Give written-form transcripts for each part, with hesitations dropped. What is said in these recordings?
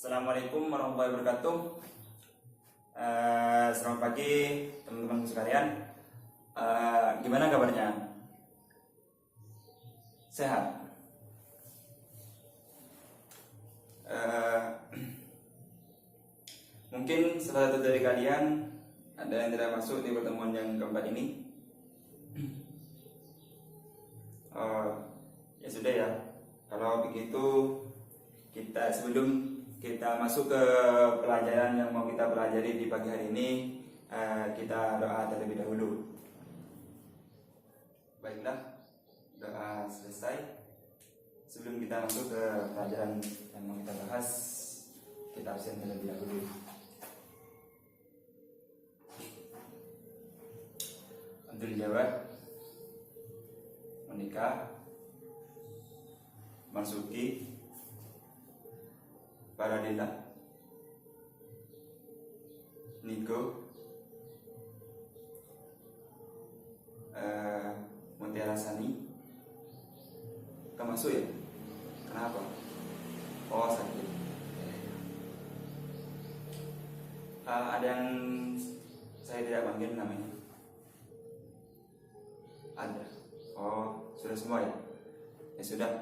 Assalamualaikum warahmatullahi wabarakatuh. Selamat pagi teman-teman sekalian. Gimana kabarnya? Sehat? Mungkin salah satu dari kalian ada yang tidak masuk di pertemuan yang keempat ini. Ya sudah ya. Kalau begitu sebelum kita masuk ke pelajaran yang mau kita pelajari di pagi hari ini, kita doa terlebih dahulu. Baiklah, doa selesai. Sebelum kita masuk ke pelajaran yang mau kita bahas, kita absen terlebih dahulu. Untuk dijawab, menikah, Marsuki, Baradila, Niko, Mutiara Sani. Masuk ya? Kenapa? Oh, sakit. Ada yang saya tidak panggil namanya? Ada. Oh, sudah semua ya? Ya sudah.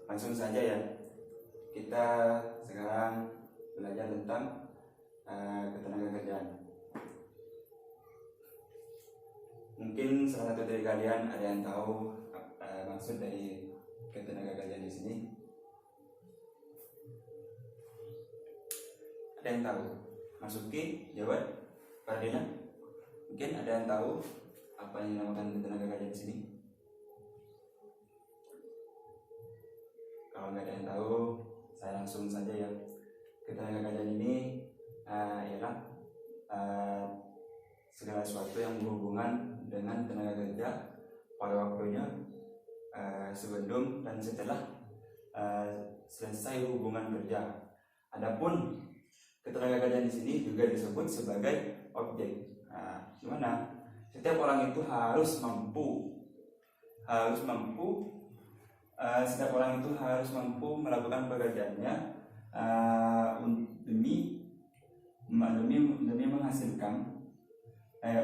Langsung saja ya. Kita sekarang belajar tentang ketenagakerjaan. Mungkin salah satu dari kalian ada yang tahu maksud dari ketenagakerjaan di sini. Ada yang tahu? Masuki, jawab. Pardina, mungkin ada yang tahu apa yang dinamakan ketenagakerjaan di sini? Kalau nggak ada yang tahu, saya langsung saja ya. Ketenagakerjaan ini ialah segala sesuatu yang berhubungan dengan tenaga kerja pada waktunya, sebelum dan setelah selesai hubungan kerja. Adapun ketenagakerjaan di sini juga disebut sebagai objek. Gimana? Setiap orang itu harus mampu. Setiap orang itu harus mampu melakukan pekerjaannya demi menghasilkan,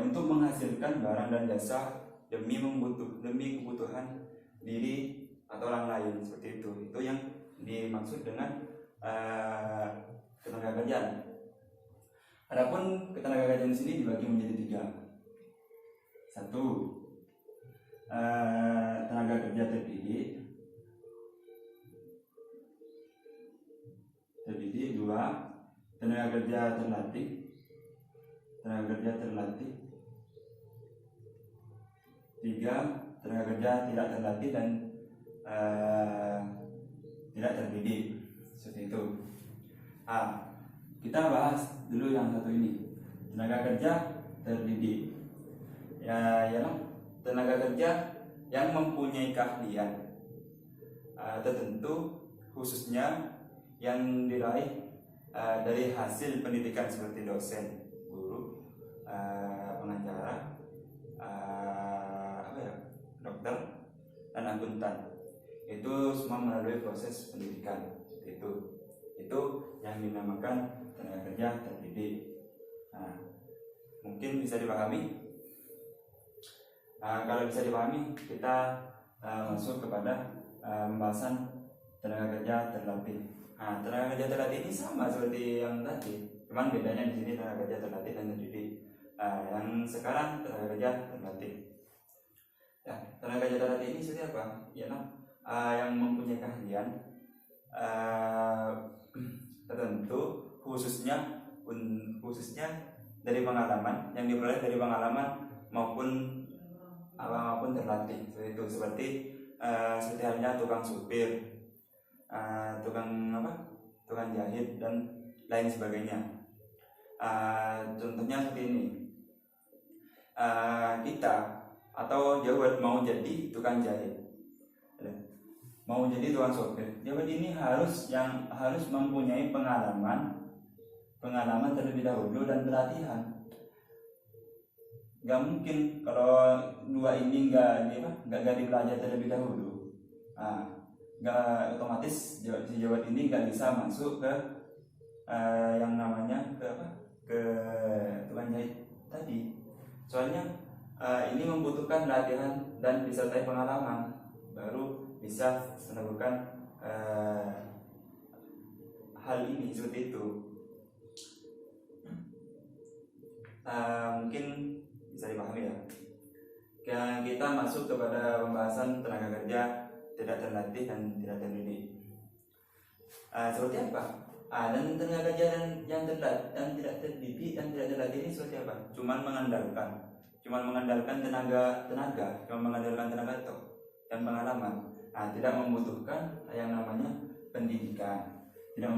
untuk menghasilkan barang dan jasa demi kebutuhan diri atau orang lain, seperti itu. Itu yang dimaksud dengan ketenagakerjaan. Adapun ketenagakerjaan di sini dibagi menjadi 3. 1, tenaga kerja terdidik. 2, tenaga kerja terlatih. 3, tenaga kerja tidak terlatih dan tidak terdidik, seperti itu. Kita bahas dulu yang satu ini, tenaga kerja terdidik. Ialah tenaga kerja yang mempunyai keahlian tertentu, khususnya yang diraih dari hasil pendidikan seperti dosen, guru, pengacara, dokter, dan akuntan. Itu semua melalui proses pendidikan. Itu yang dinamakan tenaga kerja terdidik. Mungkin bisa dipahami. Kalau bisa dipahami, kita masuk kepada pembahasan tenaga kerja terlatih. Tenaga kerja terlatih ini sama seperti yang tadi, cuman bedanya di sini tenaga kerja terlatih dan terdidik. Yang sekarang tenaga kerja terlatih. Tenaga kerja terlatih ini seperti apa? Yang mempunyai keahlian tertentu, khususnya dari pengalaman, yang diperoleh dari pengalaman maupun terlatih. Seperti halnya tukang supir, tukang jahit, dan lain sebagainya. Contohnya seperti ini. Kita atau Jawad mau jadi tukang jahit, mau jadi tukang sopir. Jawad ini harus mempunyai pengalaman terlebih dahulu dan pelatihan. Gak mungkin kalau dua ini gak dipelajari terlebih dahulu. nggak otomatis sejawat ini nggak bisa masuk ke yang namanya ke tukang jahit tadi. Soalnya ini membutuhkan latihan dan disertai pengalaman baru bisa melakukan hal ini seperti itu. Mungkin bisa dipahami ya. Kita masuk kepada pembahasan tenaga kerja tidak terlatih dan tidak terdidik. Seperti apa? Dan tenaga kerja yang terlatih dan tidak terdidik dan tidak terlatih ini seperti apa? Cuman mengandalkan tenaga, cuma mengandalkan tenaga dan pengalaman. Tidak membutuhkan yang namanya pendidikan, tidak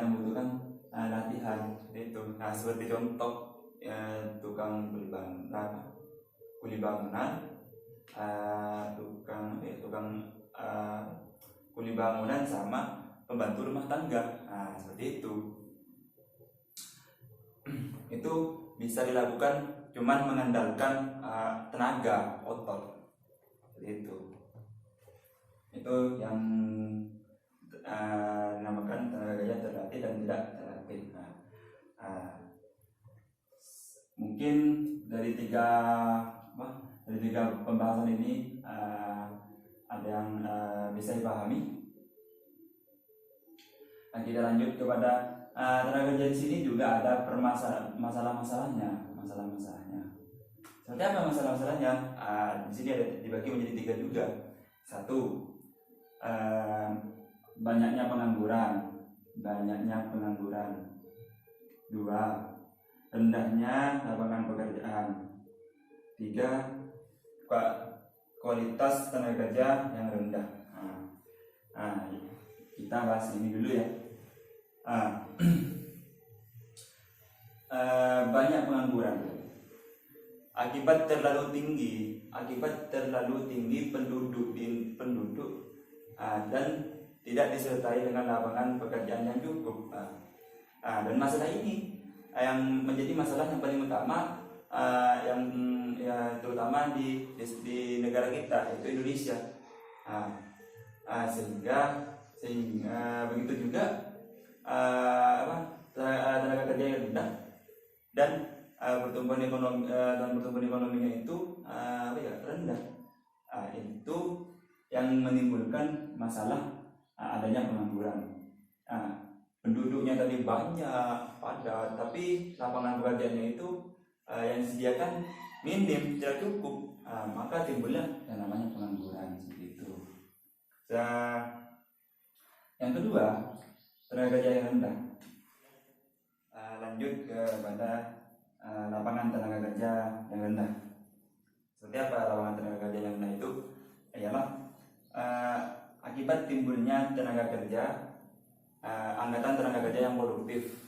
membutuhkan latihan itu. Seperti contoh tukang kuli bangunan, tukang kuli bangunan sama pembantu rumah tangga. Seperti itu. Itu bisa dilakukan cuman mengandalkan tenaga otot. Seperti itu. Itu yang dinamakan tenaga kerja terlatih dan tidak terlatih. Mungkin dari tiga pembahasan ini ada yang bisa dipahami. Kita lanjut kepada tenaga kerja di sini juga ada masalah-masalahnya. Seperti apa masalah-masalahnya? Di sini ada dibagi menjadi tiga juga. Satu, banyaknya pengangguran. Dua, rendahnya lapangan pekerjaan. Tiga, kualitas tenaga kerja yang rendah. Kita bahas ini dulu ya. Banyak pengangguran akibat terlalu tinggi penduduk dan tidak disertai dengan lapangan pekerjaan yang cukup. Dan masalah ini yang menjadi masalah yang paling utama terutama di negara kita, yaitu Indonesia. Sehingga begitu juga tenaga kerja yang rendah dan pertumbuhan ekonominya itu rendah. Itu yang menimbulkan masalah adanya pengangguran. Penduduknya tadi banyak, padat, tapi lapangan pekerjaannya itu yang disediakan minim, tidak cukup. Maka timbullah yang namanya pengangguran seperti itu. Yang kedua, tenaga kerja yang rendah. Lanjut kepada lapangan tenaga kerja yang rendah. Seperti apa lapangan tenaga kerja yang rendah itu? Ialah akibat timbulnya tenaga kerja, angkatan tenaga kerja yang produktif,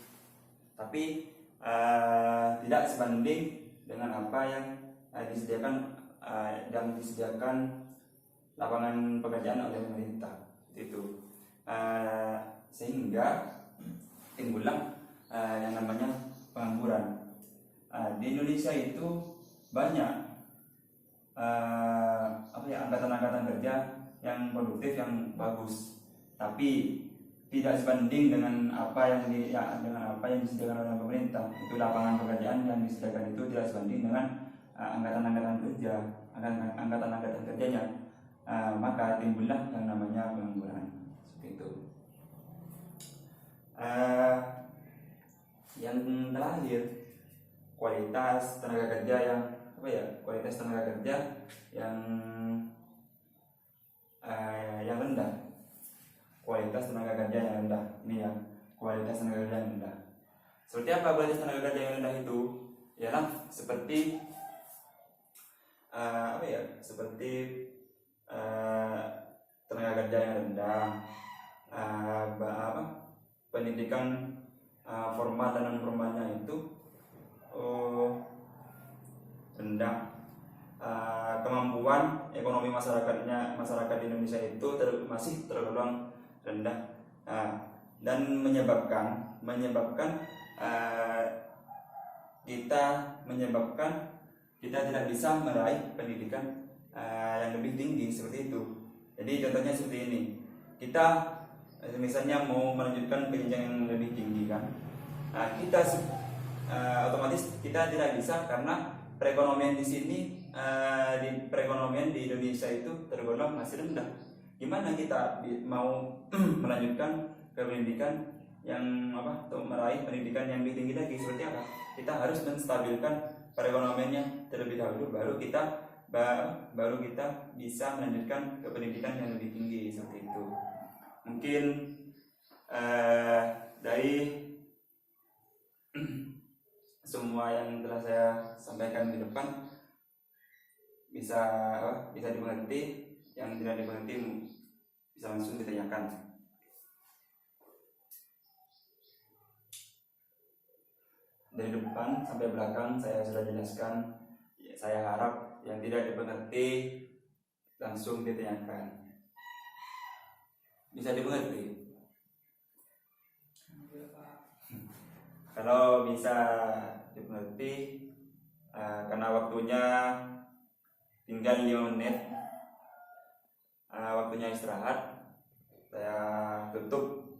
tapi tidak sebanding dengan apa yang disediakan lapangan pekerjaan oleh pemerintah. Itu sehingga timbullah yang namanya pengangguran. Di Indonesia itu banyak angkatan kerja yang produktif, yang bagus, tapi tidak sebanding dengan apa yang disediakan oleh pemerintah. Itu lapangan pekerjaan yang disediakan itu tidak sebanding dengan angkatan kerjanya. Maka timbullah yang namanya pengangguran. Seperti itu. Yang terakhir, kualitas tenaga kerja yang rendah. Kualitas tenaga kerja yang rendah. Ini ya, kualitas tenaga kerja yang rendah. Seperti apa kualitas tenaga kerja yang rendah itu? Ialah seperti tenaga kerja yang rendah, pendidikan formal dan non formalnya itu rendah, kemampuan ekonomi masyarakat Indonesia itu masih tergolong rendah, dan menyebabkan kita tidak bisa meraih pendidikan yang lebih tinggi seperti itu. Jadi contohnya seperti ini, kita misalnya mau melanjutkan ke jenjang yang lebih tinggi kan, kita otomatis kita tidak bisa karena perekonomian di sini, di perekonomian di Indonesia itu tergolong masih rendah. Gimana kita mau melanjutkan ke pendidikan yang untuk meraih pendidikan yang lebih tinggi lagi? Seperti apa? Kita harus menstabilkan perekonomiannya terlebih dahulu, baru kita bisa melanjutkan ke pendidikan yang lebih tinggi seperti itu. Mungkin dari semua yang telah saya sampaikan di depan bisa dimengerti, yang tidak dimengerti bisa langsung ditanyakan. Dari depan sampai belakang saya sudah jelaskan. Saya harap yang tidak dimengerti langsung ditanyakan. Bisa dimengerti? Kalau bisa dimengerti, karena waktunya tinggal 5 menit, waktunya istirahat, saya tutup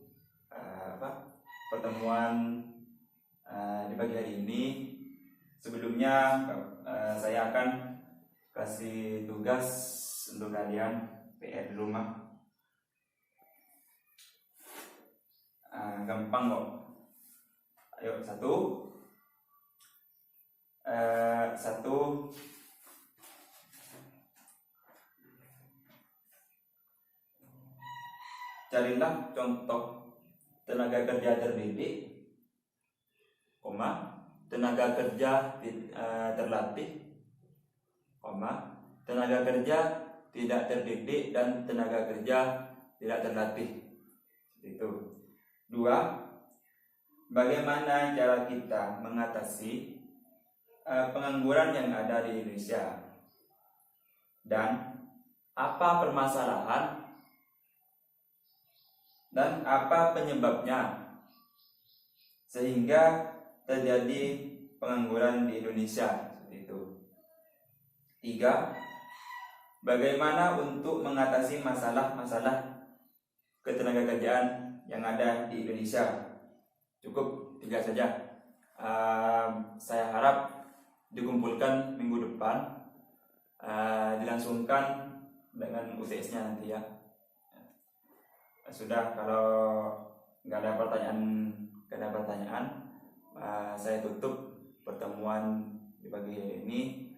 pertemuan di pagi hari ini. Sebelumnya saya akan kasih tugas untuk kalian, PR di rumah. Gampang kok. Ayo, satu, carilah contoh tenaga kerja terdidik, tenaga kerja terlatih, tenaga kerja tidak terdidik dan tenaga kerja tidak terlatih. Itu. 2. Bagaimana cara kita mengatasi pengangguran yang ada di Indonesia, dan apa permasalahan dan apa penyebabnya sehingga terjadi pengangguran di Indonesia seperti itu. 3. Bagaimana untuk mengatasi masalah-masalah ketenagakerjaan yang ada di Indonesia. Cukup 3 saja. Saya harap dikumpulkan minggu depan, dilangsungkan dengan UTS-nya nanti ya. Sudah, kalau nggak ada pertanyaan, saya tutup pertemuan di pagi hari ini.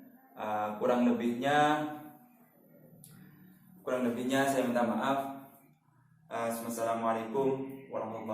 Kurang lebihnya saya minta maaf. Assalamualaikum warahmatullahi wabarakatuh.